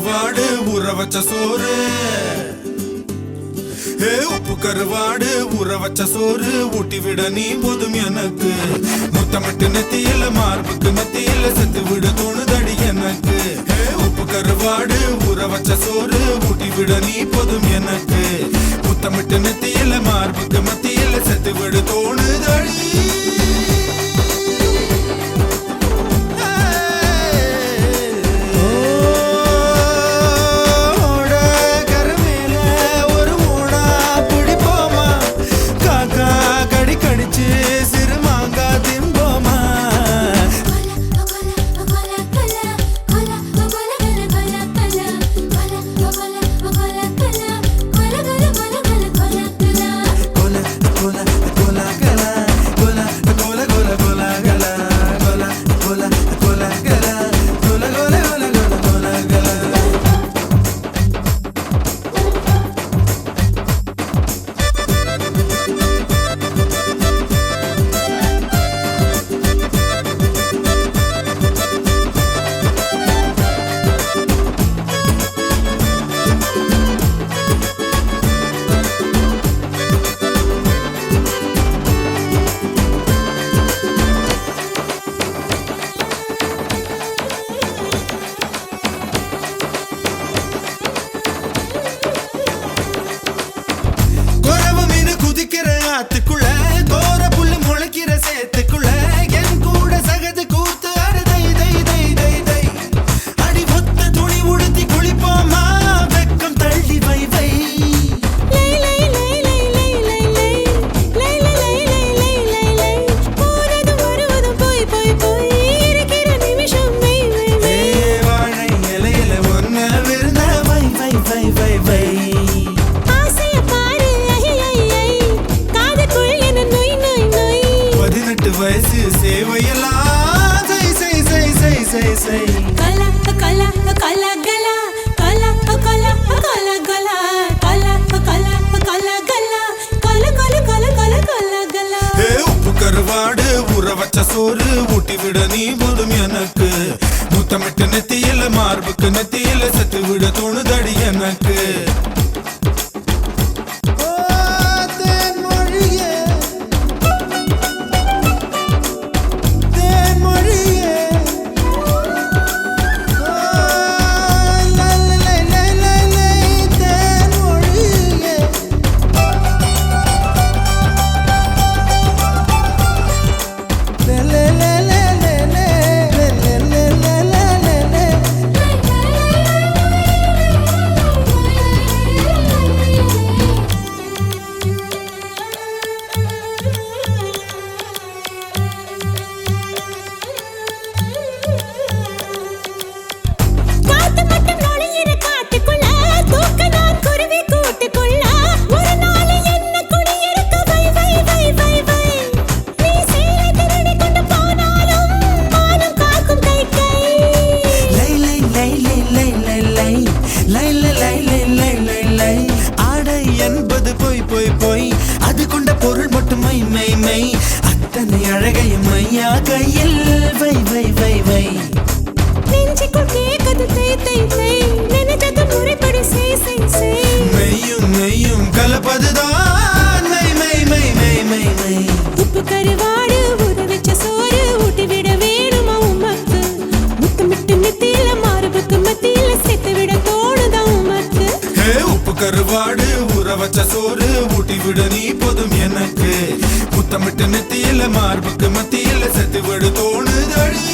கருவாடு ஊற வச்ச சோறு உப்பு கருவாடு ஊற வச்ச சோறு ஊட்டி விட நீ போதும் எனக்கு முத்தமிட்டு நெத்தியில மார்புக்கு மத்தியில செத்து விட தோணுதடி எனக்கு உப்பு கருவாடு ஊற வச்ச சோறு ஊட்டி விட நீ போதும் எனக்கு முத்தமிட்டு நெத்தியில மார்புக்கு மத்தியில செத்து விட தோணுதடி கருவாடு ஊற வச்ச சோறு ஊட்டி விட நீ போதும் எனக்கு முத்தமிட்டு நெத்தியில மார்புக்கு நெத்தியில செத்து விட தோணுதடி எனக்கு அது கொண்ட பொருள் மட்டும் மை மை மை அத்தனை அழகைய மையா கையில் வை வை வை வை நெஞ்சுக்குள் கேக்குது தை தை தை நினைச்சது முறைப்படி செய் செய் செய் மெய்யும் மெய்யும் கலப்பதுதான் மை மை மை மை மை மை உப்பு கருவாடு ஊற வச்ச சோறு ஊட்டி விட வேணுமா உமக்கு முத்தமிட்டு நெத்தியில மார்புக்கு மத்தியில சேர்த்து விட தோணுதா உமக்கு உப்பு கருவாடு ஊற வச்ச சோறு ஊட்டி விட நீ போதும் எனக்கு முத்தமிட்டு நெத்தியில மார்புக்கு மத்தியில செத்து விட தோணுதடி